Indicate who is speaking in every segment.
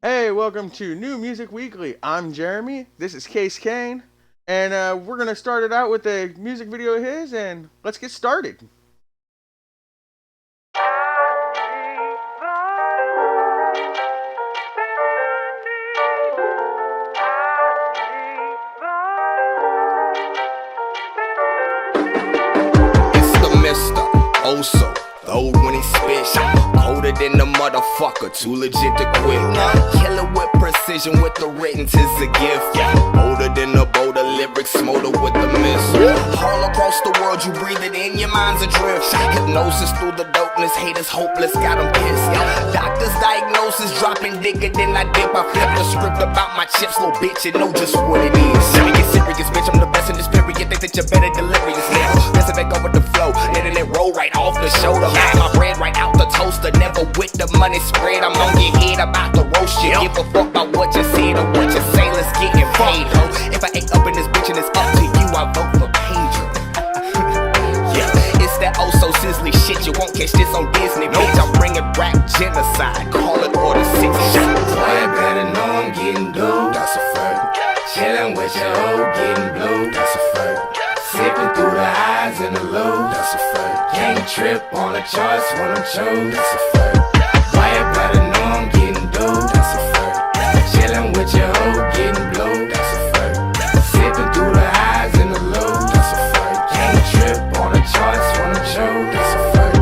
Speaker 1: Hey, welcome to New Music Weekly. I'm Jeremy. This is Kace Cayne. And we're going to start it out with a music video of his, and let's get started.
Speaker 2: It's the Mister, oh so, the old when he spit. Colder than the motherfucker, too legit to quit. Killer with precision, with the written, tis a gift. Older than the bolder lyrics, smolder with the mist. All across the world, you breathe it in, your mind's adrift. Hypnosis through the dopeness, haters hopeless, got them pissed. Doctor's diagnosis, dropping digger, then I dip. I flip the script about my chips, little bitch, you know just what it is. Let me get serious, bitch, I'm the best in this period. Think that you're better delirious now. Messing back over the flow, letting it roll right off the shoulder. Make my bread right out the toaster, never with the money spread. I'm on your head about to roast you. Give a fuck about what you said or what you say, let's get it paid, ho. If I ain't up in this bitch and it's up to you, I vote for Pedro. Yeah, it's that oh so sizzly shit, you won't catch this on Disney, bitch. I'm bringing rap genocide, call it order 6.
Speaker 3: Boy, you better know I'm getting dope, that's a fact. Chillin' with your hoe, getting blue, that's a fact. Sipping through the highs and the lows, that's a fact. Can't trip on the charts when I'm chose, that's a fact. Boy, you better know I'm getting dope, that's a fact. Chillin' with your hoe, getting blue, that's a fact. Sipping through the highs and the lows, that's a fact. Can't trip on the charts when I'm chose, that's a fact.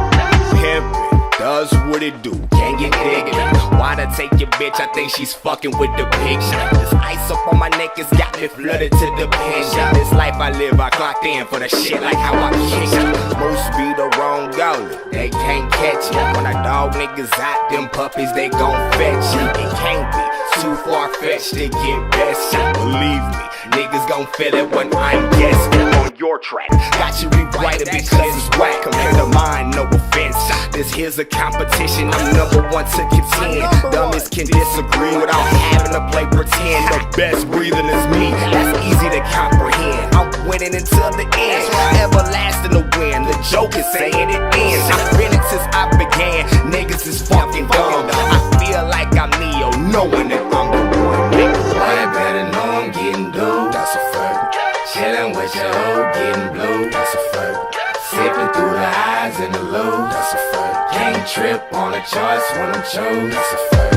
Speaker 2: Pimpin' does what it do, can't get digging. Why to take your bitch? I think she's fucking with the picture. This ice up on my neck has got me flooded to the pension. This life I live, I clocked in for the shit like how I kick it. Most be the wrong goal, they can't catch you. When I dog niggas out, them puppies, they gon' fetch you. It can't be too far-fetched to get best shit. Believe me, niggas gon' feel it when I'm guessing on your track. Got you rewrite it because it's whack compared to mine, no offense. This here's a competition, I'm number one to contend. Dummies can disagree without having to play pretend. The best breathing is me, that's easy to comprehend. I'm winning until the end, everlasting to win. The joke is saying it ends. I've been it since I began, niggas is fucking dumb. I feel like I'm Neo, knowing that I'm the one.
Speaker 3: Boy, you better know I'm getting dope, that's a fact. Chillin' with your hoe, getting blue, that's a fact. Sipping through the highs and the lows, that's a fact. Can't trip on the charts when I'm chose, that's a fact.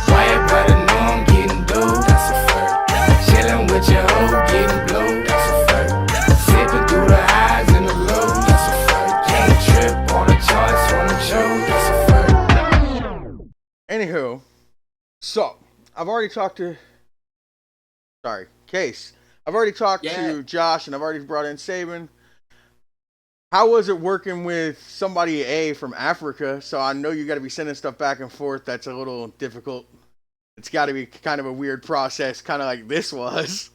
Speaker 3: Boy, you better know I'm getting dope, that's a fact. Chillin' with your hoe, getting blue, that's a fact. Sipping through the highs and the lows, that's a fact. Can't trip on the charts when I'm chose, that's a fact.
Speaker 1: Anywho, so I've already talked to. Case. I've already talked to Josh, and I've already brought in Saban. How was it working with somebody from Africa? So I know you got to be sending stuff back and forth. That's a little difficult. It's got to be kind of a weird process, kind of like this was.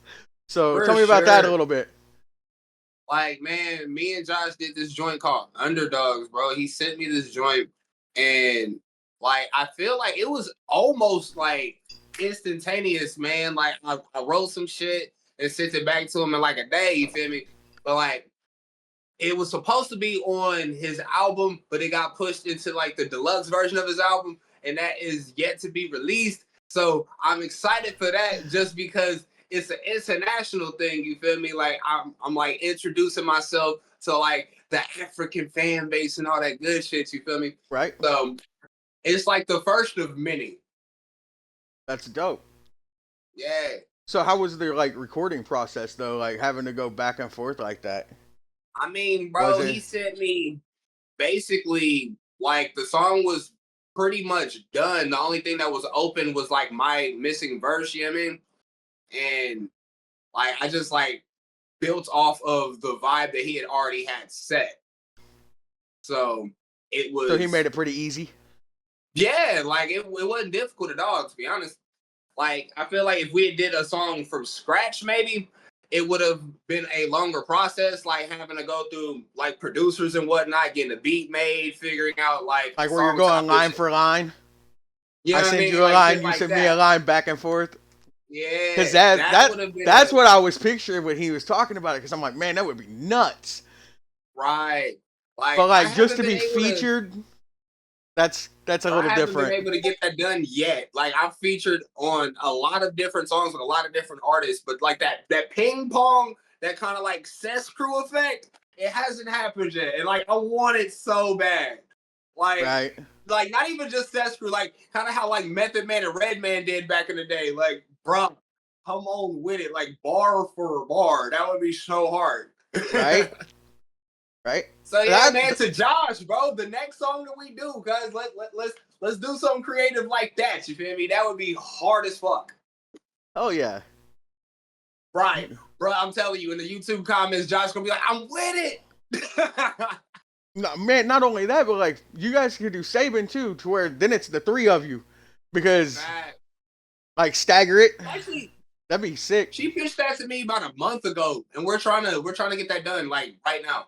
Speaker 1: So tell me about that a little bit.
Speaker 4: Like, man, me and Josh did this joint called Underdogs, bro. He sent me this joint, and like, I feel like it was almost like instantaneous, man. Like, I wrote some shit and sent it back to him in like a day, you feel me? But like, it was supposed to be on his album, but it got pushed into like the deluxe version of his album, and that is yet to be released. So I'm excited for that, just because it's an international thing. You feel me? Like I'm like introducing myself to like the African fan base and all that good shit. You feel me?
Speaker 1: Right.
Speaker 4: So it's like the first of many.
Speaker 1: That's dope.
Speaker 4: Yeah.
Speaker 1: So how was the like recording process though? Like having to go back and forth like that?
Speaker 4: I mean, bro, he sent me basically like the song was pretty much done. The only thing that was open was like my missing verse, you know what I mean? And like I just like built off of the vibe that he had already had set. So it was.
Speaker 1: So he made it pretty easy.
Speaker 4: Yeah, like it wasn't difficult at all, to be honest. Like I feel like if we did a song from scratch, maybe it would have been a longer process, like having to go through like producers and whatnot, getting a beat made, figuring out like
Speaker 1: where you're going line for line.
Speaker 4: You know
Speaker 1: I send you a line, you send me a line, back and forth.
Speaker 4: Yeah,
Speaker 1: because that's what I was picturing when he was talking about it. Because I'm like, man, that would be nuts.
Speaker 4: Right.
Speaker 1: But like just to be featured That's a
Speaker 4: But I
Speaker 1: little
Speaker 4: haven't been
Speaker 1: different.
Speaker 4: able to get that done yet. Like I've featured on a lot of different songs with a lot of different artists, but like that ping pong, that kind of like cess crew effect, it hasn't happened yet. And like I want it so bad. Like
Speaker 1: Right.
Speaker 4: like not even just cess crew, like kind of how like Method Man and Redman did back in the day. Like, bro, come on with it, like bar for bar. That would be so hard.
Speaker 1: Right. Right.
Speaker 4: So yeah,
Speaker 1: That.
Speaker 4: man, to Josh, bro, the next song that we do, guys, let's do something creative like that. You feel me? That would be hard as fuck.
Speaker 1: Oh yeah.
Speaker 4: Right. Bro, I'm telling you, in the YouTube comments, Josh gonna be like, I'm with it.
Speaker 1: No, man. Not only that, but like you guys could do Saban too, to where then it's the three of you, because
Speaker 4: Man.
Speaker 1: like stagger it.
Speaker 4: Actually,
Speaker 1: That'd be sick.
Speaker 4: she pitched that to me about a month ago, and we're trying to get that done like right now.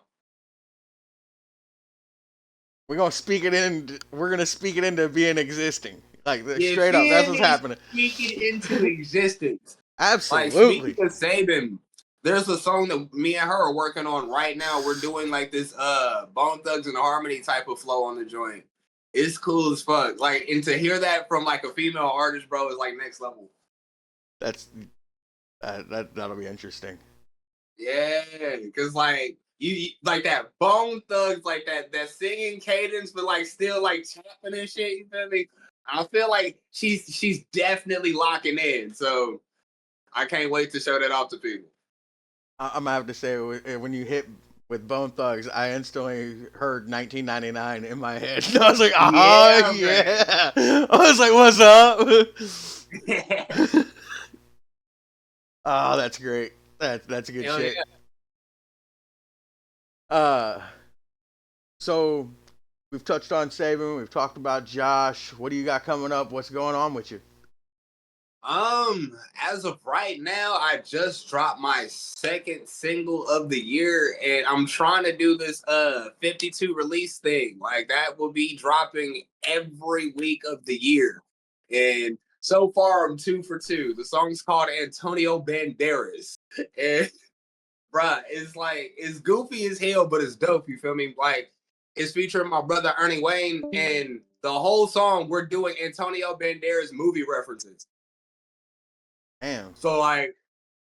Speaker 1: We're gonna speak it in. We're gonna speak it into being existing. Like
Speaker 4: You
Speaker 1: straight up. That's
Speaker 4: feel
Speaker 1: what's
Speaker 4: me?
Speaker 1: happening.
Speaker 4: Speak it into existence. Like speaking
Speaker 1: Absolutely.
Speaker 4: of Saban, there's a song that me and her are working on right now. We're doing like this Bone Thugs and Harmony type of flow on the joint. It's cool as fuck. Like, and to hear that from like a female artist, bro, is like next level.
Speaker 1: That's that'll be interesting.
Speaker 4: Yeah, cause like you like that Bone Thugs, like that singing cadence, but like still like chopping and shit. You feel me? I feel like she's definitely locking in. So I can't wait to show that off to people.
Speaker 1: I'm gonna have to say when you hit with Bone Thugs, I instantly heard 1999 in my head. I was like,
Speaker 4: Yeah,
Speaker 1: yeah. I was like, what's up?
Speaker 4: man.
Speaker 1: Oh, that's great. That's good
Speaker 4: Hell
Speaker 1: shit.
Speaker 4: yeah.
Speaker 1: Uh, so we've touched on Saban. We've talked about Josh. What do you got coming up? What's going on with you?
Speaker 4: As of right now, I just dropped my second single of the year, and I'm trying to do this 52 release thing. Like that will be dropping every week of the year. And so far I'm 2 for 2. The song's called Antonio Banderas. And bruh, it's like it's goofy as hell, but it's dope, you feel me? Like it's featuring my brother Ernie Wayne, and the whole song we're doing Antonio Banderas movie references.
Speaker 1: Damn.
Speaker 4: So like,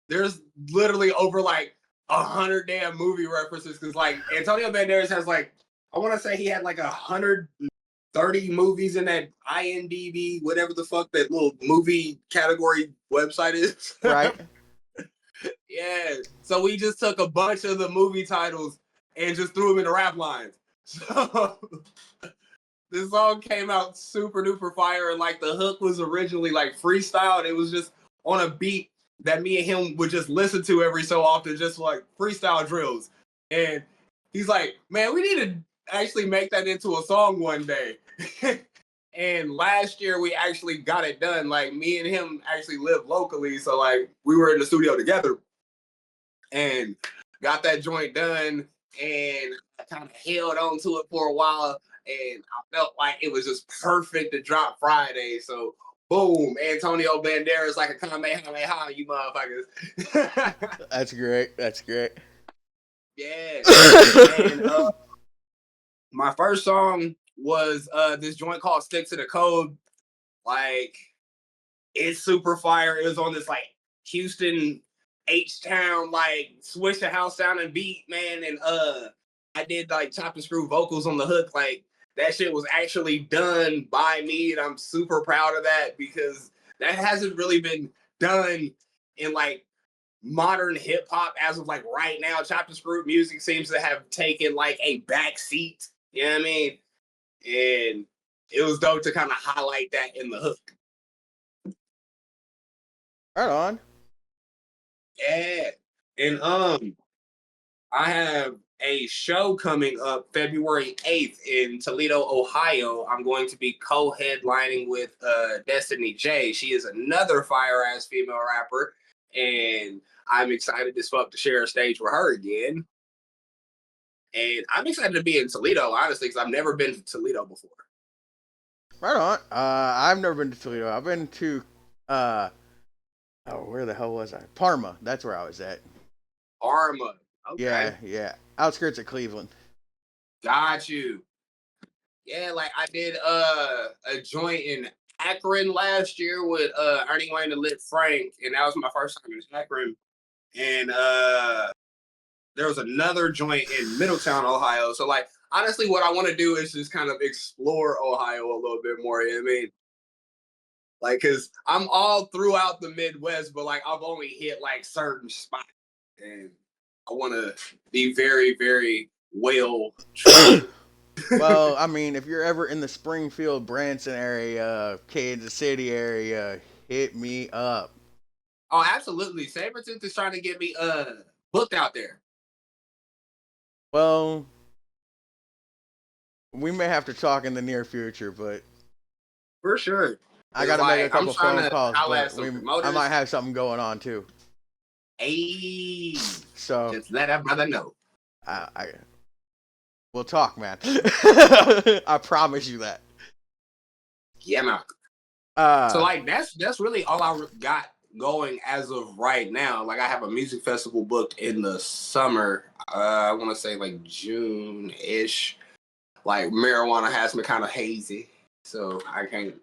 Speaker 4: there's literally over like 100 damn movie references because like Antonio Banderas has like I want to say he had like 130 movies in that IMDb, whatever the fuck that little movie category website is.
Speaker 1: Right.
Speaker 4: Yeah. So we just took a bunch of the movie titles and just threw them into rap lines. So this song came out super duper fire, and like the hook was originally like freestyled. It was just on a beat that me and him would just listen to every so often, just like freestyle drills. And he's like, man, we need to actually make that into a song one day. And last year we actually got it done. Like me and him actually live locally. So like we were in the studio together and got that joint done. And I kind of held on to it for a while. And I felt like it was just perfect to drop Friday. So boom, Antonio Banderas like a Kamehameha, you motherfuckers.
Speaker 1: That's great. That's great.
Speaker 4: Yeah. And my first song was this joint called Stick to the Code. Like, it's super fire. It was on this like Houston H-Town, like Swisher House sounding beat, man. And I did like chop and screw vocals on the hook. Like that shit was actually done by me, and I'm super proud of that because that hasn't really been done in like modern hip hop as of like right now. Chop and screw music seems to have taken like a back seat. You know what I mean? And it was dope to kind of highlight that in the hook.
Speaker 1: Right on.
Speaker 4: Yeah. And I have a show coming up February 8th in Toledo, Ohio. I'm going to be co-headlining with Destiny J. She is another fire-ass female rapper, and I'm excited as fuck to share a stage with her again. And I'm excited to be in Toledo, honestly, because I've never been to Toledo before.
Speaker 1: Right on. I've never been to Toledo. I've been to where the hell was I? Parma. That's where I was at.
Speaker 4: Arma. Okay.
Speaker 1: Yeah. Outskirts of Cleveland.
Speaker 4: Got you. Yeah, like I did a joint in Akron last year with Ernie Wayne and Lit Frank, and that was my first time in Akron. And there was another joint in Middletown, Ohio. So like honestly, what I want to do is just kind of explore Ohio a little bit more. You know what I mean? Like, cause I'm all throughout the Midwest, but like I've only hit like certain spots, and I want to be very, very well traveled.
Speaker 1: Well, I mean, if you're ever in the Springfield, Branson area, Kansas City area, hit me up.
Speaker 4: Oh, absolutely. Sabretooth is trying to get me booked out there.
Speaker 1: Well, we may have to talk in the near future, but
Speaker 4: For sure.
Speaker 1: I got to make a
Speaker 4: I'm
Speaker 1: couple
Speaker 4: trying
Speaker 1: phone
Speaker 4: to
Speaker 1: calls.
Speaker 4: holla
Speaker 1: But
Speaker 4: at some
Speaker 1: I
Speaker 4: promoters.
Speaker 1: might have something going on too.
Speaker 4: Hey,
Speaker 1: So
Speaker 4: just let that brother know.
Speaker 1: I we'll talk, man. I promise you that.
Speaker 4: Yeah, man. So like that's really all I got going as of right now. Like I have a music festival booked in the summer. I want to say like June-ish. Like marijuana has me kind of hazy, so I can't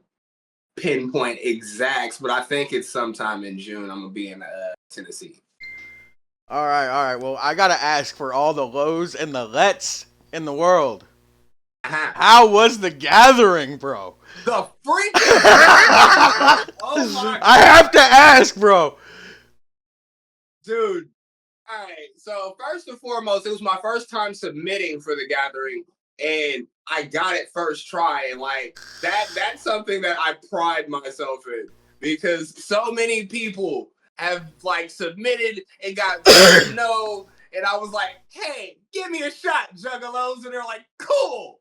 Speaker 4: pinpoint exacts, but I think it's sometime in June. I'm gonna be in Tennessee.
Speaker 1: All right, all right. Well, I gotta ask for all the lows and the lets in the world.
Speaker 4: Uh-huh.
Speaker 1: How was the gathering, bro?
Speaker 4: The freaking gathering! Oh my god!
Speaker 1: I have to ask, bro.
Speaker 4: Dude. All right. So first and foremost, it was my first time submitting for the gathering, and I got it first try. And like that's something that I pride myself in because so many people have like submitted and got no. And I was like, hey, give me a shot, juggalos. And they're like, cool.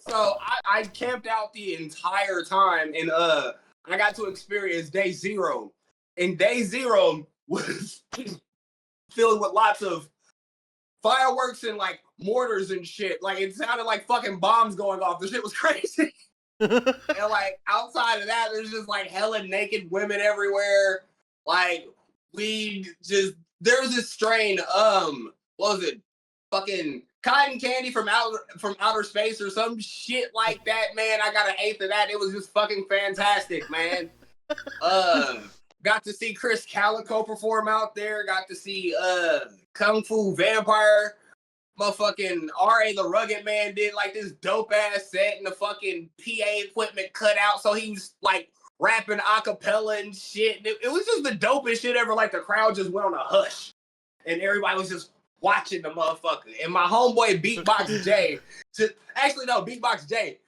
Speaker 4: So I camped out the entire time, and I got to experience day zero. And day zero was filled with lots of fireworks and like mortars and shit. Like it sounded like fucking bombs going off. The shit was crazy. And like outside of that, there's just like hella naked women everywhere. Like there's this strain, what was it? Fucking cotton candy from outer space or some shit like that, man. I got an eighth of that. It was just fucking fantastic, man. Got to see Chris Calico perform out there. Got to see Kung Fu Vampire. Motherfucking R.A. the Rugged Man did like this dope ass set and the fucking PA equipment cut out. So he was like rapping a cappella and shit. It was just the dopest shit ever. Like the crowd just went on a hush. And everybody was just watching the motherfucker. And my homeboy Beatbox J, Beatbox J,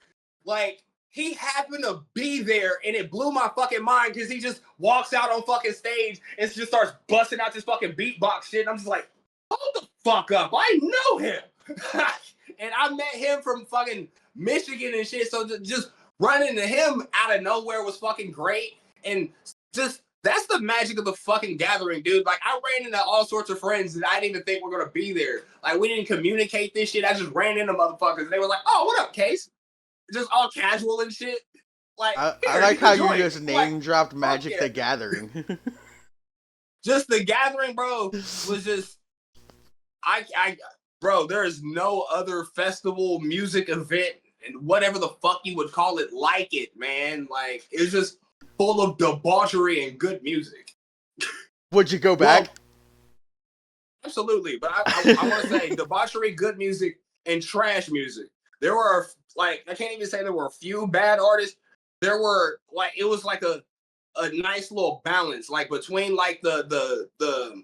Speaker 4: like he happened to be there and it blew my fucking mind because he just walks out on fucking stage and just starts busting out this fucking beatbox shit. And I'm just like, hold the fuck up. I know him. And I met him from fucking Michigan and shit. So just running into him out of nowhere was fucking great. And just that's the magic of the fucking gathering, dude. Like I ran into all sorts of friends that I didn't even think were gonna be there. Like we didn't communicate this shit. I just ran into motherfuckers. And they were like, "Oh, what up, Kace?" Just all casual and shit. Like
Speaker 1: I like how you just
Speaker 4: like,
Speaker 1: name dropped Magic the Gathering.
Speaker 4: Just the gathering, bro, was just bro, there is no other festival, music event, and whatever the fuck you would call it like it, man. Like it's just full of debauchery and good music.
Speaker 1: Would you go back?
Speaker 4: Well, absolutely, but I want to say debauchery, good music, and trash music. There were like I can't even say there were a few bad artists. There were like it was like a nice little balance, like between like the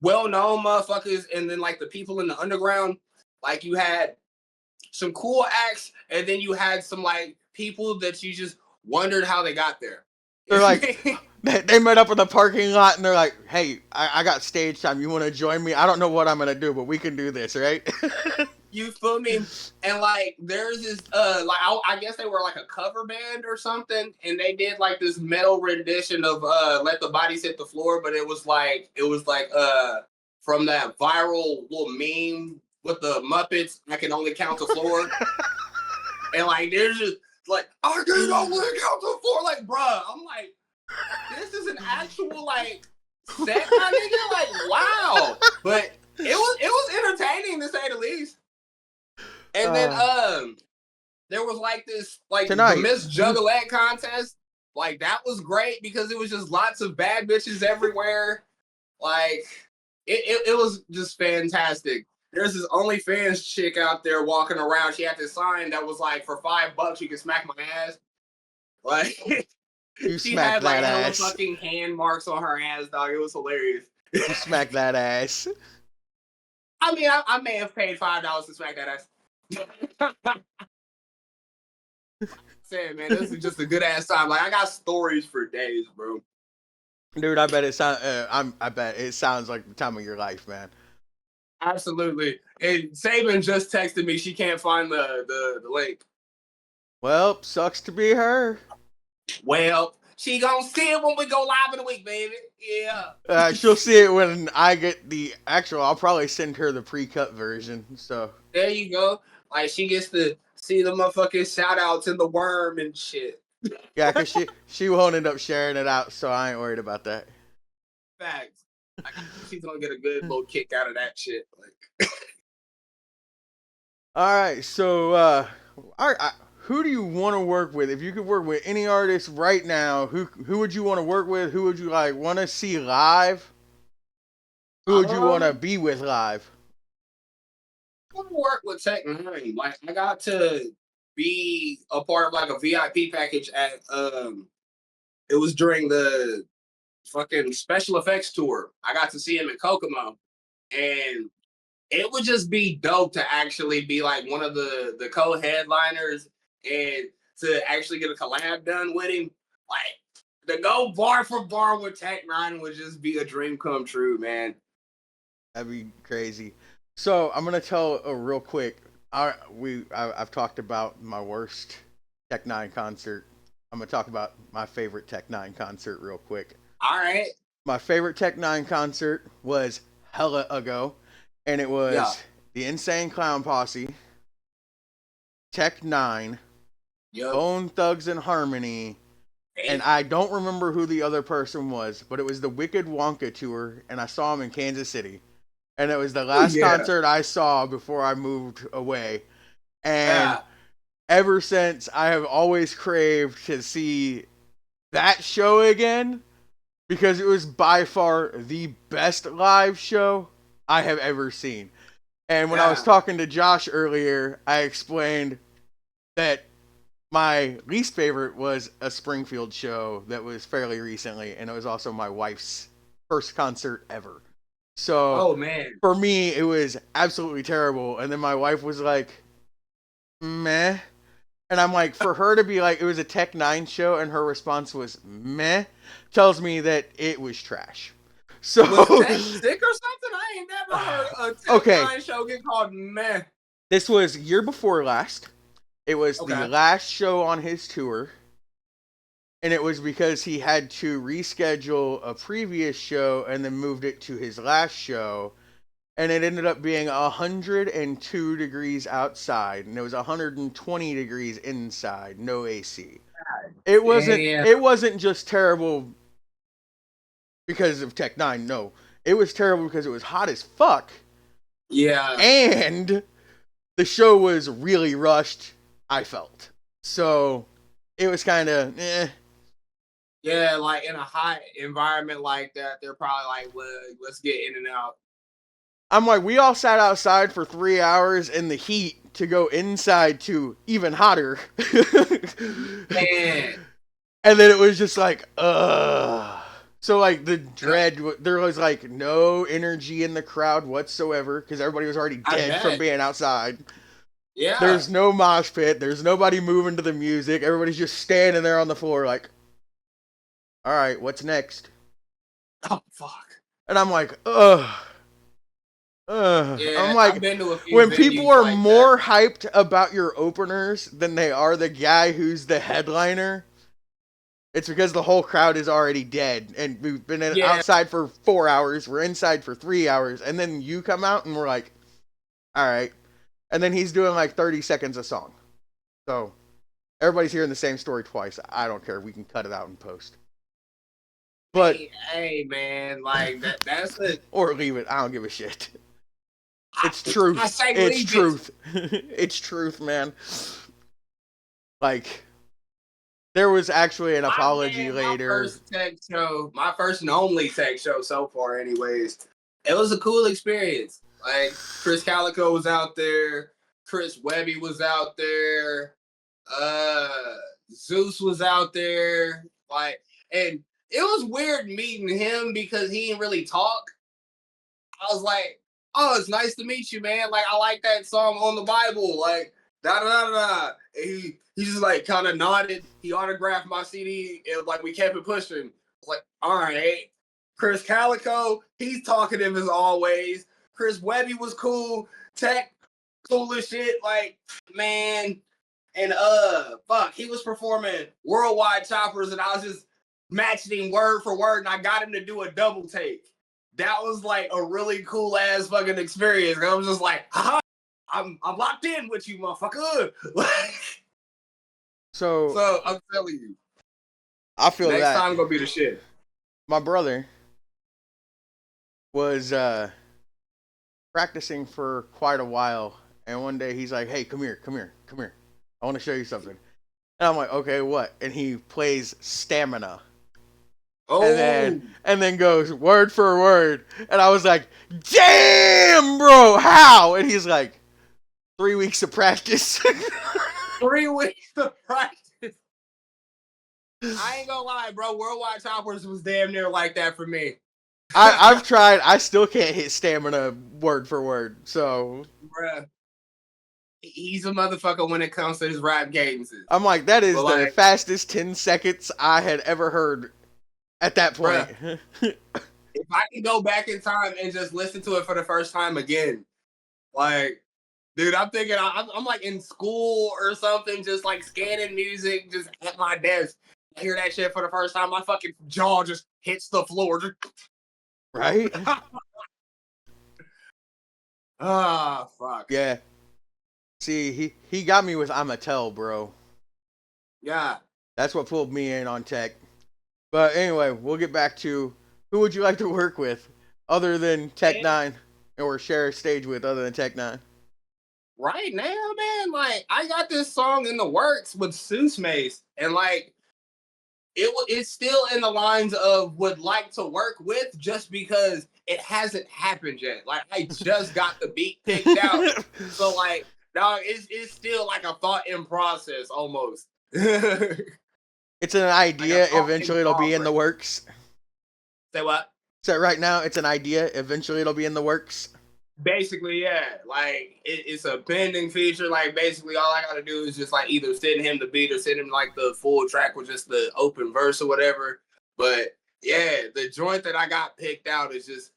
Speaker 4: well-known motherfuckers and then like the people in the underground. Like you had some cool acts, and then you had some like people that you just wondered how they got there.
Speaker 1: They're like, they met up in the parking lot and they're like, hey, I got stage time. You want to join me? I don't know what I'm going to do, but we can do this, right?
Speaker 4: You feel me? And like there's this like I guess they were like a cover band or something, and they did like this metal rendition of Let the Bodies Hit the Floor, but it was like from that viral little meme with the Muppets, I Can Only Count the Floor. And like there's just like I can only count the floor, like bruh. I'm like, this is an actual like set, my nigga. Like wow. But it was entertaining to say the least. And then there was like this like the
Speaker 1: Tonight.
Speaker 4: Miss Juggalette contest. Like that was great because it was just lots of bad bitches everywhere. Like it was just fantastic. There's this OnlyFans chick out there walking around. She had this sign that was like, for $5 you can smack my ass. Like
Speaker 1: You
Speaker 4: she
Speaker 1: smack
Speaker 4: had like
Speaker 1: that
Speaker 4: hella
Speaker 1: ass.
Speaker 4: fucking hand marks on her ass, dog. It was hilarious.
Speaker 1: You smack that ass.
Speaker 4: I mean, I may have paid $5 to smack that ass. Saying, man, this is just a good ass time. Like I got stories for days, bro.
Speaker 1: Dude, I bet it sounds. I bet it sounds like the time of your life, man.
Speaker 4: Absolutely. And Saban just texted me. She can't find the link.
Speaker 1: Well, sucks to be her.
Speaker 4: Well, she gonna see it when we go live in a week, baby. Yeah.
Speaker 1: She'll see it when I get the actual. I'll probably send her the pre-cut version. So
Speaker 4: There you go. Like she gets to see the motherfucking shout outs in the worm and shit.
Speaker 1: yeah, cause she won't end up sharing it out. So I ain't worried about that.
Speaker 4: Facts. Like, she's gonna get a good little kick out of that shit. Like,
Speaker 1: All right, so who do you want to work with? If you could work with any artist right now, who would you want to work with? Who would you like want to see live? Who would you want to be with live?
Speaker 4: I want to work with Tech Nine. Like I got to be a part of like a VIP package at it was during the fucking special effects tour. I got to see him in Kokomo. And it would just be dope to actually be like one of the co-headliners and to actually get a collab done with him. Like to go bar for bar with Tech Nine would just be a dream come true, man.
Speaker 1: That'd be crazy. So I'm gonna tell a real quick. I've talked about my worst Tech Nine concert. I'm gonna talk about my favorite Tech Nine concert real quick.
Speaker 4: All right.
Speaker 1: My favorite Tech Nine concert was hella ago, and it was the Insane Clown Posse, Tech Nine, Bone Thugs and Harmony, and I don't remember who the other person was, but it was the Wicked Wonka tour, and I saw him in Kansas City. And it was the last concert I saw before I moved away. And ever since, I have always craved to see that show again because it was by far the best live show I have ever seen. And when I was talking to Josh earlier, I explained that my least favorite was a Springfield show that was fairly recently, and it was also my wife's first concert ever. So, for me, it was absolutely terrible. And then my wife was like, meh. And I'm like, for her to be like, it was a Tech Nine show, and her response was meh, tells me that it was trash. So,
Speaker 4: was that sick or something? I ain't never heard a Tech Nine show get called meh.
Speaker 1: This was year before last. It was the last show on his tour. And it was because he had to reschedule a previous show and then moved it to his last show. And it ended up being 102 degrees outside, and it was 120 degrees inside, no AC. It wasn't just terrible because of Tech Nine, no. It was terrible because it was hot as fuck.
Speaker 4: Yeah.
Speaker 1: And the show was really rushed, I felt. So it was kind of
Speaker 4: Yeah, like in a hot environment like that, they're probably like, well, let's get in and out.
Speaker 1: I'm like, we all sat outside for 3 hours in the heat to go inside to even hotter.
Speaker 4: Man.
Speaker 1: And then it was just like, ugh. So like the dread, there was like no energy in the crowd whatsoever because everybody was already dead from being outside.
Speaker 4: Yeah.
Speaker 1: There's no mosh pit. There's nobody moving to the music. Everybody's just standing there on the floor like, all right, what's next?
Speaker 4: Oh, fuck.
Speaker 1: And I'm like, ugh. I'm like, when people are like more hyped about your openers than they are the guy who's the headliner, it's because the whole crowd is already dead. And we've been outside for 4 hours. We're inside for 3 hours. And then you come out and we're like, all right. And then he's doing like 30 seconds a song. So everybody's hearing the same story twice. I don't care. We can cut it out in post. But
Speaker 4: hey man, like that's it.
Speaker 1: Or leave it. I don't give a shit. It's truth.
Speaker 4: I say
Speaker 1: It's
Speaker 4: leave
Speaker 1: truth. It's truth, man. Like, there was actually an apology
Speaker 4: my
Speaker 1: later.
Speaker 4: first tech show, my first and only tech show so far, anyways. It was a cool experience. Like Chris Calico was out there, Chris Webby was out there, uh, Zeus was out there. Like, and it was weird meeting him because he didn't really talk. I was like, "Oh, it's nice to meet you, man. Like, I like that song on the Bible. Like, da da da da." He just like kind of nodded. He autographed my CD, and like we kept it pushing. I was like, all right. Chris Calico, he's talkative as always. Chris Webby was cool. Tech, cool as shit. Like, man. And fuck, he was performing Worldwide Choppers, and I was just matching him word for word, and I got him to do a double take. That was like a really cool ass fucking experience. I was just like, haha, I'm locked in with you, motherfucker. So I'm telling you,
Speaker 1: I feel
Speaker 4: next
Speaker 1: that
Speaker 4: time gonna be the shit.
Speaker 1: my brother was practicing for quite a while, and one day he's like, "Hey, come here, come here, come here. I want to show you something." And I'm like, "Okay, what?" And he plays Stamina.
Speaker 4: Oh,
Speaker 1: And then goes word for word. And I was like, "Damn, bro, how?" And he's like, 3 weeks of practice.
Speaker 4: 3 weeks of practice. I ain't gonna lie, bro. Worldwide Choppers was damn near like that for me.
Speaker 1: I've tried. I still can't hit Stamina word for word. So,
Speaker 4: Bruh, he's a motherfucker when it comes to his rap cadences.
Speaker 1: I'm like, that is
Speaker 4: But
Speaker 1: the
Speaker 4: like,
Speaker 1: fastest 10 seconds I had ever heard at that point.
Speaker 4: bruh, if I can go back in time and just listen to it for the first time again, like, dude, I'm thinking I'm like in school or something, just like scanning music, just at my desk. I hear that shit for the first time, my fucking jaw just hits the floor.
Speaker 1: Right?
Speaker 4: Ah, fuck.
Speaker 1: Yeah. See, he got me with I'm a tell, bro.
Speaker 4: Yeah.
Speaker 1: That's what pulled me in on tech. But anyway, we'll get back to who would you like to work with other than Tech Nine, or share a stage with other than Tech Nine?
Speaker 4: Right now, man, like I got this song in the works with Seuss Mace, and like it's still in the lines of would like to work with, just because it hasn't happened yet. Like I just got the beat picked out, so like dog, it's still like a thought in process almost.
Speaker 1: It's an idea.
Speaker 4: Like
Speaker 1: Eventually, it'll be in the works.
Speaker 4: Say what?
Speaker 1: So right now, it's an idea. Eventually, it'll be in the works.
Speaker 4: Basically, yeah. Like it's a pending feature. Like basically, all I gotta do is just like either send him the beat or send him like the full track with just the open verse or whatever. But yeah, the joint that I got picked out is just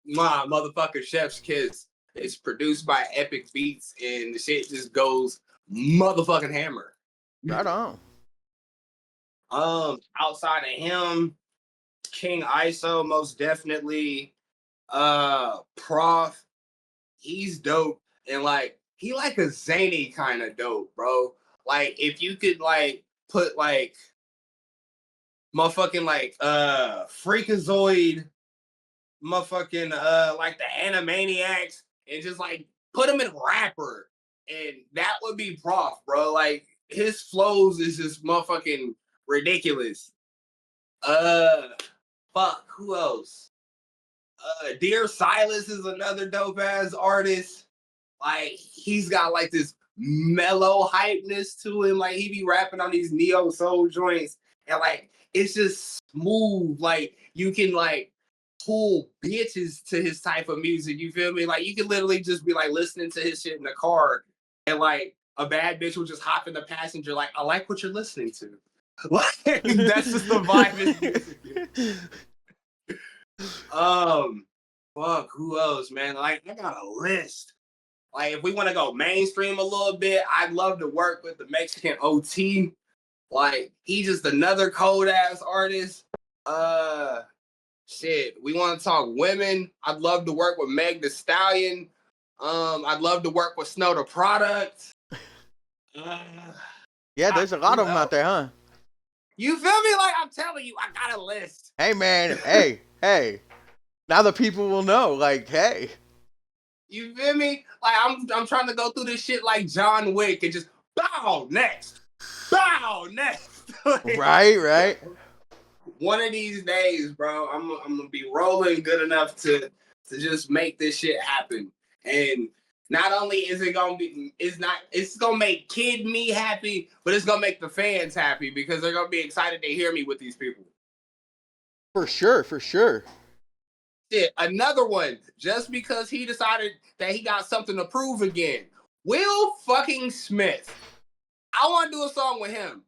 Speaker 4: my motherfucking chef's kiss. It's produced by Epic Beats, and the shit just goes motherfucking hammer.
Speaker 1: Right on.
Speaker 4: Outside of him, King ISO most definitely. Prof, he's dope, and like he like a zany kind of dope, bro. Like if you could like put like motherfucking like Freakazoid, motherfucking like the Animaniacs, and just like put him in rapper, and that would be Prof, bro. Like his flows is just motherfucking ridiculous. Fuck, who else? Dear Silas is another dope ass artist. Like he's got like this mellow hypeness to him. Like he be rapping on these neo soul joints, and like it's just smooth. Like you can like pull bitches to his type of music. You feel me? Like you can literally just be like listening to his shit in the car, and like a bad bitch will just hop in the passenger. Like I like what you're listening to. Like that's just the vibe his music is. Fuck, who else, man? Like, I got a list. Like, if we want to go mainstream a little bit, I'd love to work with the Mexican OT. Like, he's just another cold ass artist. Shit, we want to talk women. I'd love to work with Meg the Stallion. I'd love to work with Snow the Product.
Speaker 1: Yeah, there's a lot of them out there, huh?
Speaker 4: You feel me? Like, I'm telling you, I got a list.
Speaker 1: Hey, man. Hey. Now the people will know. Like, hey.
Speaker 4: You feel me? Like I'm trying to go through this shit like John Wick and just bow next, bow next.
Speaker 1: Right.
Speaker 4: One of these days, bro, I'm gonna be rolling good enough to just make this shit happen. And not only is it gonna be, it's gonna make Kid Me happy, but it's gonna make the fans happy because they're gonna be excited to hear me with these people.
Speaker 1: For sure.
Speaker 4: Shit, another one, just because he decided that he got something to prove again. Will fucking Smith. I want to do a song with him.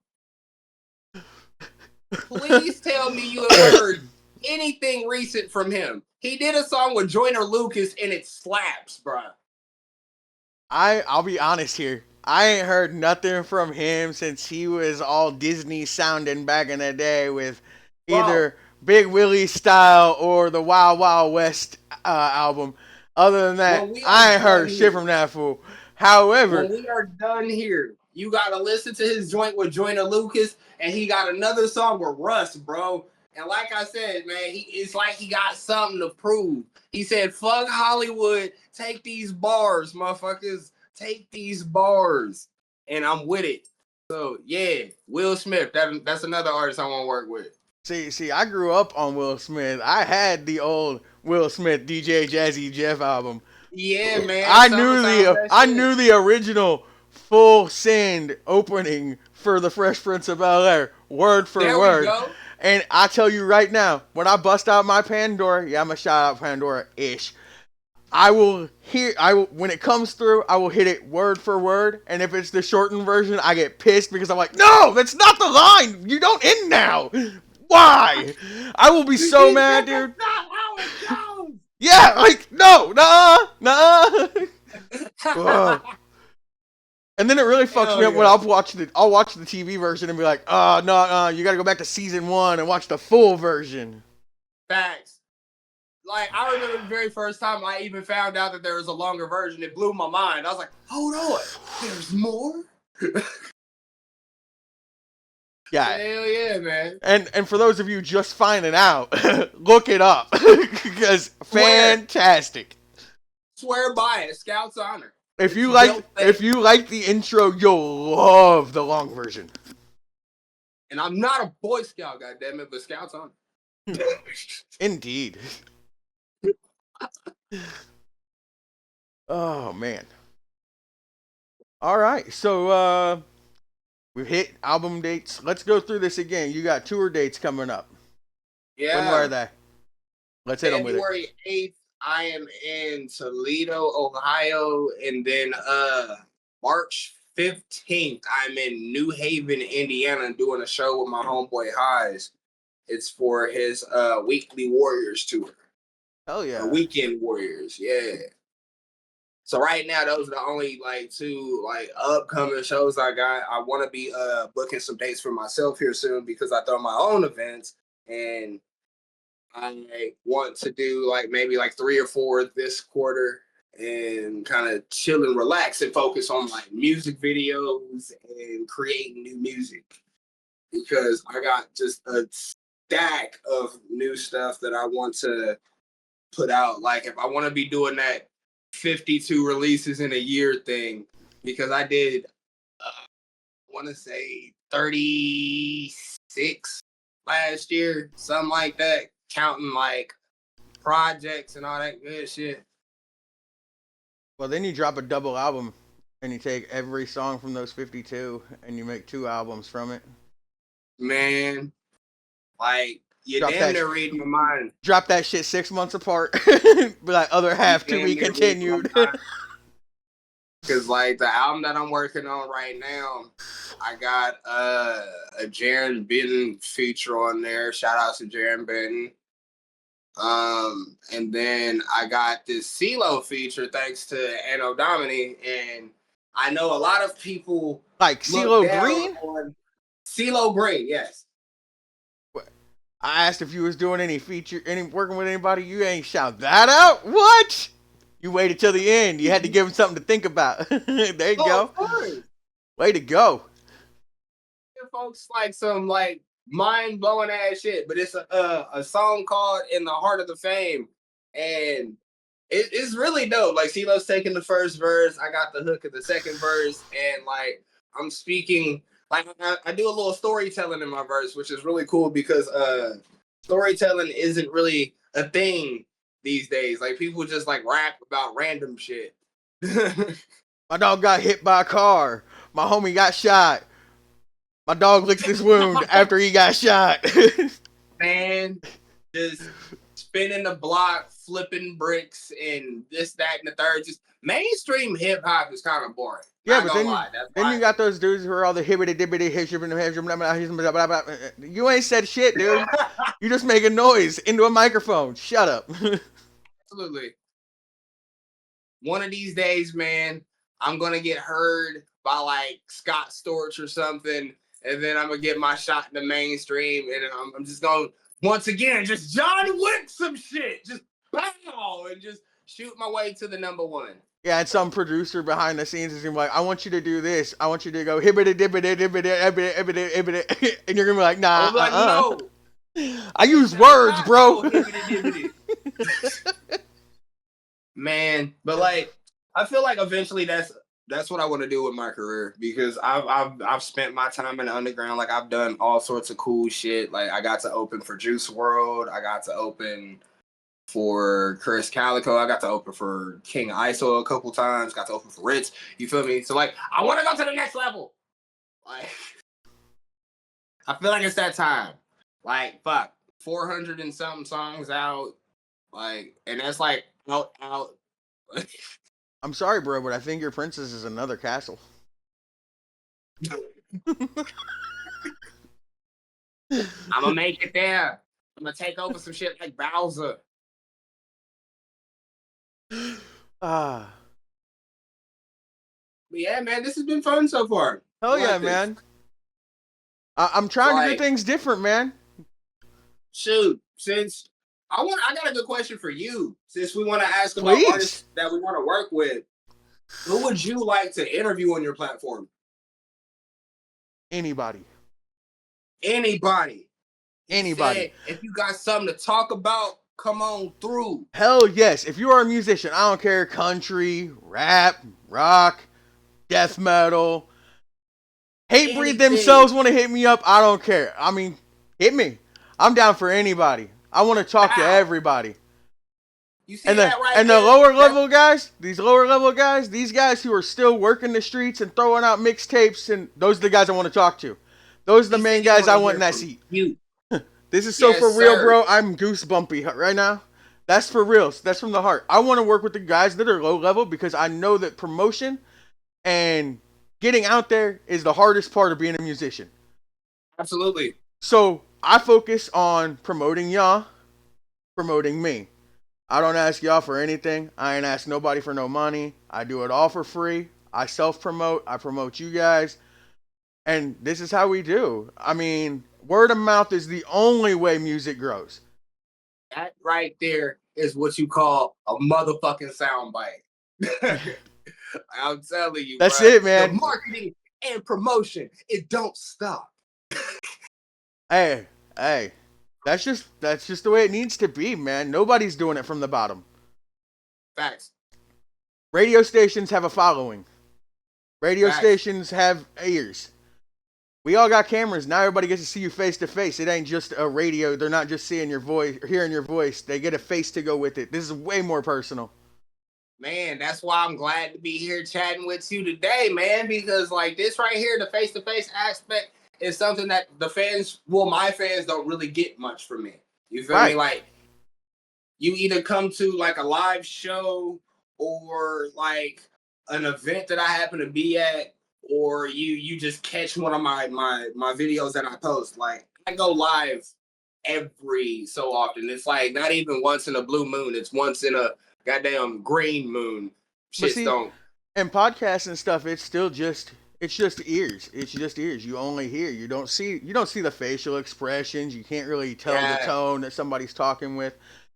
Speaker 4: Please tell me you have heard anything recent from him. He did a song with Joyner Lucas and it slaps, bruh.
Speaker 1: I'll be honest here. I ain't heard nothing from him since he was all Disney sounding back in the day with either Big Willie style or the Wild Wild West album. Other than that, I ain't heard shit from that fool. However,
Speaker 4: when we are done here, you gotta listen to his joint with Joyner Lucas, and he got another song with Russ, bro. And like I said, man, it's like he got something to prove. He said, "Fuck Hollywood, take these bars, motherfuckers, take these bars," and I'm with it. So yeah, Will Smith. That's another artist I want to work with.
Speaker 1: See, I grew up on Will Smith. I had the old Will Smith DJ Jazzy Jeff album.
Speaker 4: Yeah, man.
Speaker 1: I knew the original full send opening for the Fresh Prince of Bel-Air, word for word.
Speaker 4: We go.
Speaker 1: And I tell you right now, when I bust out my Pandora, I'm gonna shout out Pandora-ish. When it comes through, I will hit it word for word. And if it's the shortened version, I get pissed because I'm like, no, that's not the line. You don't end now. Why? I will be so mad, dude.
Speaker 4: That's not how it goes.
Speaker 1: Yeah, like, no, nah. And then it really fucks me up when I'll watch the TV version and be like, oh, no, you gotta go back to season 1 and watch the full version.
Speaker 4: Facts. Like, I remember the very first time I even found out that there was a longer version, it blew my mind. I was like, hold on, there's more?
Speaker 1: Yeah.
Speaker 4: Hell yeah, man.
Speaker 1: And for those of you just finding out, look it up. Because fantastic.
Speaker 4: Swear by it, Scout's honor.
Speaker 1: If you like the intro, you'll love the long version.
Speaker 4: And I'm not a Boy Scout, goddammit, but Scout's honor.
Speaker 1: Indeed. Oh man. All right, so we've hit album dates. Let's go through this again. You got tour dates coming up.
Speaker 4: Yeah.
Speaker 1: When were they? Let's hit them with it.
Speaker 4: February 8th, I am in Toledo, Ohio, and then March 15th, I'm in New Haven, Indiana, doing a show with my homeboy Highs. It's for his Weekly Warriors tour.
Speaker 1: Hell yeah.
Speaker 4: Weekend Warriors, yeah. So right now, those are the only two upcoming shows I got. I want to be booking some dates for myself here soon because I throw my own events, and I want to do maybe 3 or 4 this quarter and kind of chill and relax and focus on music videos and creating new music because I got just a stack of new stuff that I want to put out. If I want to be doing that 52 releases in a year thing, because I did, I want to say 36 last year, something like that, counting projects and all that good shit.
Speaker 1: Well, then you drop a double album and you take every song from those 52 and you make 2 albums from it.
Speaker 4: Man, you damn near reading my mind.
Speaker 1: Drop that shit 6 months apart. But other half to be continued.
Speaker 4: Because the album that I'm working on right now, I got a Jaron Benton feature on there. Shout out to Jaron Benton. And then I got this CeeLo feature thanks to Anno Domini, and I know a lot of people
Speaker 1: CeeLo Green.
Speaker 4: CeeLo Green, yes.
Speaker 1: I asked if you was doing any working with anybody. You ain't shout that out. What? You waited till the end. You had to give him something to think about. There you go. Way to go.
Speaker 4: Folks some mind blowing ass shit, but it's a song called "In the Heart of the Fame," and It's really dope. Like CeeLo's taking the first verse, I got the hook of the second verse, and like I'm speaking. Like I do a little storytelling in my verse, which is really cool because storytelling isn't really a thing these days. Like people just like rap about random shit.
Speaker 1: My dog got hit by a car. My homie got shot. My dog licked his wound after he got shot.
Speaker 4: Man, just spinning the block, flipping bricks, and this, that, and the third. Just mainstream hip hop is kind of boring.
Speaker 1: Yeah,
Speaker 4: Not
Speaker 1: but
Speaker 4: gonna lie. That's
Speaker 1: then
Speaker 4: why.
Speaker 1: you got those dudes who are all the hibbity dibbity you ain't said shit, dude. You just make a noise into a microphone. Shut up.
Speaker 4: Absolutely. One of these days, man, I'm gonna get heard by like Scott Storch or something, and then I'm gonna get my shot in the mainstream, and I'm just gonna once again just John Wick some shit, just pow, and just shoot my way to the number one.
Speaker 1: Yeah, and some producer behind the scenes is gonna be like, I want you to do this. I want you to go hibbity dibbity dibbity hibbity hibbity hibbity, and you're gonna be like,
Speaker 4: I'm
Speaker 1: nah,
Speaker 4: like, no,
Speaker 1: I use
Speaker 4: that's
Speaker 1: words,
Speaker 4: not
Speaker 1: bro.
Speaker 4: no hibbity dibbity. Man, but like I feel like eventually that's what I want to do with my career because I've spent my time in the underground. Like I've done all sorts of cool shit. Like I got to open for Juice World. I got to open for Chris Calico. I got to open for King ISO a couple times. Got to open for Ritz. You feel me? So like I want to go to the next level. Like I feel like it's that time. Like fuck, 400 and something songs out. Like and that's like out.
Speaker 1: I'm sorry, bro, but I think your princess is another castle.
Speaker 4: I'm gonna make it there. I'm gonna take over some shit like Bowser.
Speaker 1: Ah,
Speaker 4: But yeah, man, this has been fun so far.
Speaker 1: hell
Speaker 4: I
Speaker 1: yeah,
Speaker 4: like this.
Speaker 1: man. I'm trying to do
Speaker 4: Like-
Speaker 1: things different, man.
Speaker 4: Shoot, since I got a good question for you. Since we want to ask about
Speaker 1: Please.
Speaker 4: artists that we want to work with, who would you like to interview on your platform?
Speaker 1: Anybody.
Speaker 4: Anybody. He
Speaker 1: Anybody.
Speaker 4: said, if you got something to talk about, come on through.
Speaker 1: Hell yes. If you are a musician, I don't care, country, rap, rock, death metal. Hate Breed
Speaker 4: Anything.
Speaker 1: themselves want to hit me up. I don't care. I mean, hit me. I'm down for anybody. I want to talk to everybody.
Speaker 4: You see
Speaker 1: And
Speaker 4: that right
Speaker 1: the
Speaker 4: there?
Speaker 1: lower level guys, these guys who are still working the streets and throwing out mixtapes, and those are the guys I want to talk to. Those are the
Speaker 4: He
Speaker 1: main
Speaker 4: said he
Speaker 1: guys I
Speaker 4: wanna
Speaker 1: want
Speaker 4: hear
Speaker 1: in that
Speaker 4: from
Speaker 1: seat.
Speaker 4: You.
Speaker 1: This is so
Speaker 4: Yes,
Speaker 1: for real,
Speaker 4: sir.
Speaker 1: bro. I'm goosebumpy right now. That's for real. That's from the heart. I want to work with the guys that are low level because I know that promotion and getting out there is the hardest part of being a musician.
Speaker 4: Absolutely.
Speaker 1: So I focus on promoting y'all, promoting me. I don't ask y'all for anything. I ain't ask nobody for no money. I do it all for free. I self-promote. I promote you guys. And this is how we do. I mean, word of mouth is the only way music grows.
Speaker 4: That right there is what you call a motherfucking soundbite. I'm telling you,
Speaker 1: That's
Speaker 4: bro.
Speaker 1: it, man.
Speaker 4: The marketing and promotion, it don't stop.
Speaker 1: Hey, that's just the way it needs to be, man. Nobody's doing it from the bottom.
Speaker 4: Facts.
Speaker 1: Radio stations have a following. Radio
Speaker 4: Facts.
Speaker 1: stations have ears. We all got cameras. Now everybody gets to see you face to face. It ain't just a radio. They're not just seeing your voice, hearing your voice. They get a face to go with it. This is way more personal.
Speaker 4: Man, that's why I'm glad to be here chatting with you today, man, because like this right here, the face-to-face aspect is something that the fans, well, my fans don't really get much from me. You feel me? Like you either come to like a live show or like an event that I happen to be at, or you just catch one of my videos that I post. Like I go live every so often. It's like not even once in a blue moon. It's once in a goddamn green moon. Shit don't.
Speaker 1: And podcasts and stuff, it's just ears. It's just ears. You only hear. You don't see the facial expressions. You can't really tell the tone that somebody's talking with.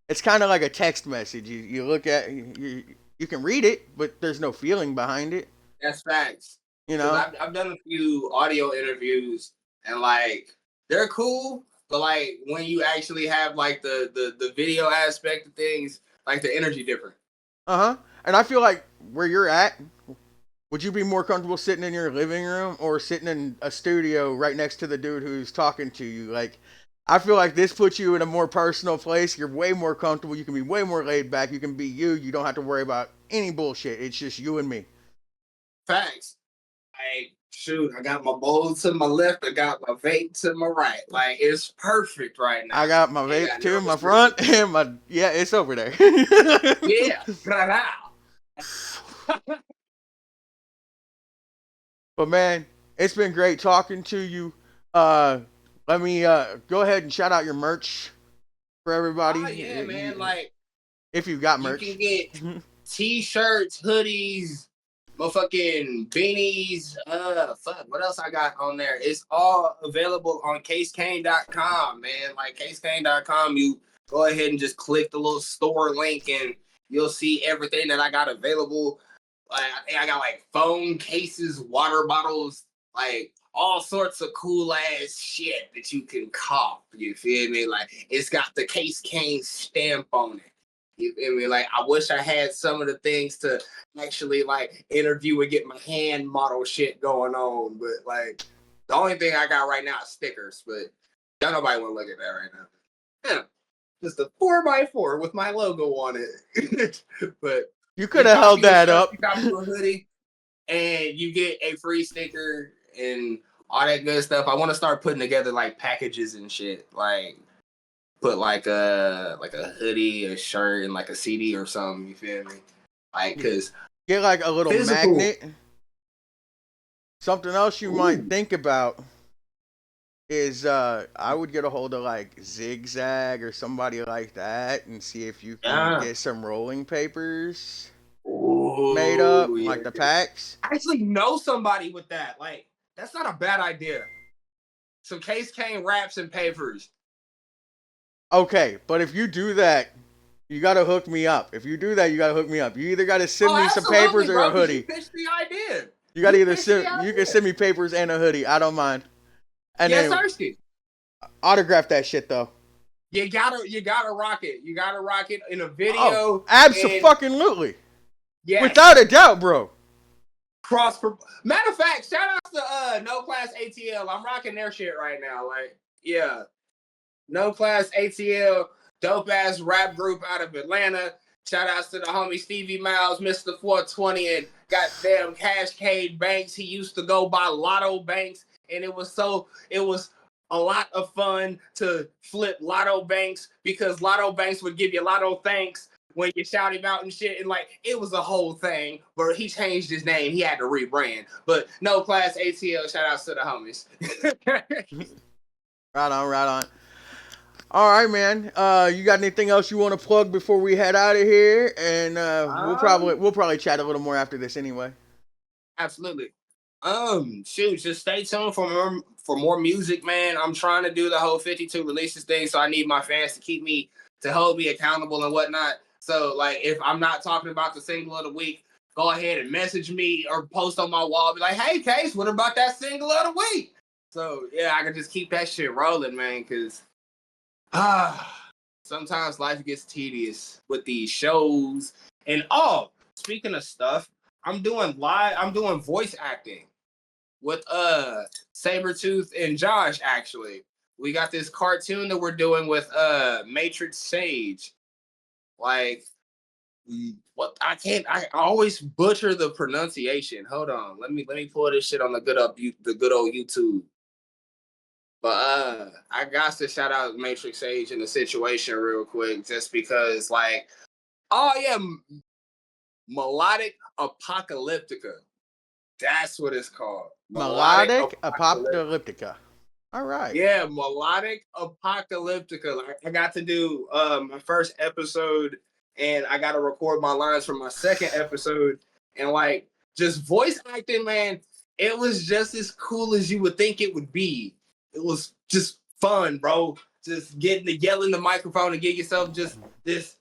Speaker 1: It's kind of like a text message. You look at you can read it, but there's no feeling behind it.
Speaker 4: That's facts.
Speaker 1: You know,
Speaker 4: I've done a few audio interviews and like they're cool, but like when you actually have like the video aspect of things, like the energy different.
Speaker 1: And I feel like where you're at, would you be more comfortable sitting in your living room or sitting in a studio right next to the dude who's talking to you? Like, I feel like this puts you in a more personal place. You're way more comfortable. You can be way more laid back. You can be you. You don't have to worry about any bullshit. It's just you and me.
Speaker 4: Facts. Like, shoot, I got my bowl to my left, I got my vape to my right. Like, it's perfect right now.
Speaker 1: I got my
Speaker 4: Ain't
Speaker 1: vape
Speaker 4: got
Speaker 1: too
Speaker 4: no
Speaker 1: in my
Speaker 4: restrictions.
Speaker 1: front and my it's over there.
Speaker 4: Yeah, right.
Speaker 1: But man, it's been great talking to you. Let me go ahead and shout out your merch for everybody.
Speaker 4: Oh yeah, man. Like,
Speaker 1: If you got
Speaker 4: you can
Speaker 1: merch.
Speaker 4: get t-shirts, hoodies, motherfucking beanies. Fuck, what else I got on there? It's all available on CaceCayne.com, man. Like CaceCayne.com, you go ahead and just click the little store link and you'll see everything that I got available. Like, I think I got like phone cases, water bottles, like all sorts of cool ass shit that you can cop. You feel me? Like, it's got the Kace Cayne stamp on it. You feel me? Like, I wish I had some of the things to actually like interview and get my hand model shit going on. But like, the only thing I got right now is stickers. But don't nobody want to look at that right now. Yeah, just a 4x4 with my logo on it. But
Speaker 1: You could have held that up.
Speaker 4: you copy a hoodie, and you get a free sticker and all that good stuff. I want to start putting together like packages and shit. Like, put like a hoodie, a shirt, and like a CD or something. You feel me? Like, cause
Speaker 1: Get like a little
Speaker 4: physical.
Speaker 1: magnet. Something else you might think about is I would get a hold of like Zigzag or somebody like that and see if you can get some rolling papers made up,
Speaker 4: Yeah.
Speaker 1: like the packs.
Speaker 4: I actually know somebody with that. Like, that's not a bad idea. Some Kace Cayne wraps and papers.
Speaker 1: Okay, but if you do that, you gotta hook me up. If you do that, you gotta hook me up. You either gotta send me some papers or a hoodie.
Speaker 4: You pitched the idea.
Speaker 1: You gotta either you can send me papers and a hoodie. I don't mind. And
Speaker 4: yes,
Speaker 1: then
Speaker 4: Thirsty.
Speaker 1: Autograph that shit though.
Speaker 4: You gotta rock it. You gotta rock it in a video.
Speaker 1: Oh, absolutely.
Speaker 4: Yeah.
Speaker 1: Without a doubt, bro.
Speaker 4: Matter of fact, shout out to No Class ATL. I'm rocking their shit right now. Like, yeah. No Class ATL, dope ass rap group out of Atlanta. Shout outs to the homie Stevie Miles, Mr. 420, and goddamn Cascade Banks. He used to go by Lotto Banks, and it was a lot of fun to flip Lotto Banks because Lotto Banks would give you Lotto thanks when you shout him out and shit. And like, it was a whole thing, but he changed his name. He had to rebrand. But No Class ATL, shout outs to the homies.
Speaker 1: Right on. All right, man. You got anything else you want to plug before we head out of here? And we'll probably chat a little more after this anyway.
Speaker 4: Absolutely. Shoot, just stay tuned for more music, man. I'm trying to do the whole 52 releases thing, so I need my fans to hold me accountable and whatnot. So, like, if I'm not talking about the single of the week, go ahead and message me or post on my wall. Be like, hey, Kace, what about that single of the week? So, yeah, I can just keep that shit rolling, man, because sometimes life gets tedious with these shows. And, speaking of stuff, I'm doing voice acting with Sabretooth and Josh, actually. We got this cartoon that we're doing with Matrix Sage. Like, what I always butcher the pronunciation. Hold on. Let me pull this shit on the good old YouTube. But I got to shout out Matrix Sage in the situation real quick, just because, like, oh yeah, Melodic Apocalyptica. That's what it's called.
Speaker 1: Melodic Apocalyptica. All right.
Speaker 4: Yeah, Melodic Apocalyptica. Like, I got to do my first episode, and I got to record my lines for my second episode. And like, just voice acting, man, it was just as cool as you would think it would be. It was just fun, bro. Just getting to yell in the microphone and get yourself just this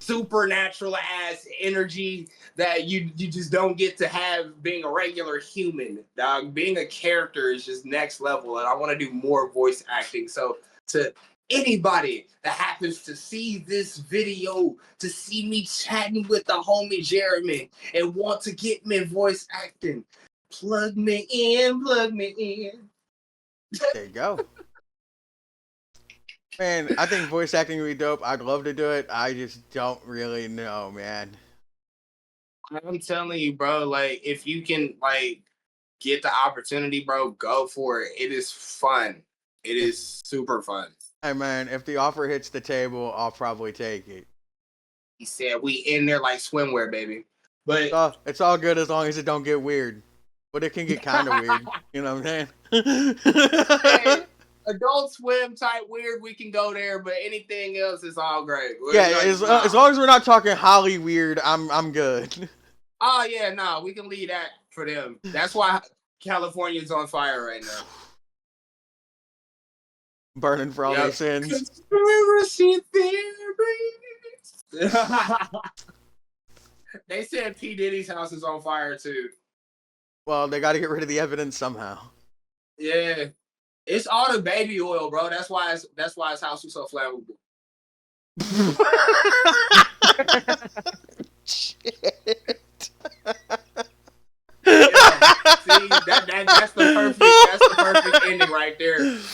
Speaker 4: supernatural ass energy that you just don't get to have being a regular human, dog. Being a character is just next level, and I want to do more voice acting. So to anybody that happens to see this video, to see me chatting with the homie Jeremy and want to get me voice acting, plug me in, plug me in.
Speaker 1: There you go. Man, I think voice acting would be dope. I'd love to do it. I just don't really know, man.
Speaker 4: I'm telling you, bro, like if you can like get the opportunity, bro, go for it. It is fun. It
Speaker 1: If,
Speaker 4: is super fun.
Speaker 1: hey, man, if the offer hits the table, I'll probably take it.
Speaker 4: He said we in there like swimwear, baby. But
Speaker 1: It's all good as long as it don't get weird. But it can get kind of weird. You know what I'm saying?
Speaker 4: hey, Adult Swim type weird, we can go there, but anything else is all great.
Speaker 1: Yeah,
Speaker 4: Like,
Speaker 1: as long as we're not talking Holly weird, I'm good.
Speaker 4: oh yeah, no, we can leave that for them. That's why California's on fire right now.
Speaker 1: Burning for all their sins.
Speaker 4: Conspiracy theories. They said P. Diddy's house is on fire too.
Speaker 1: Well, they got to get rid of the evidence somehow.
Speaker 4: Yeah, it's all the baby oil, bro. That's why his house was so flammable.
Speaker 1: Shit.
Speaker 4: Yeah. See, that's the perfect ending right there.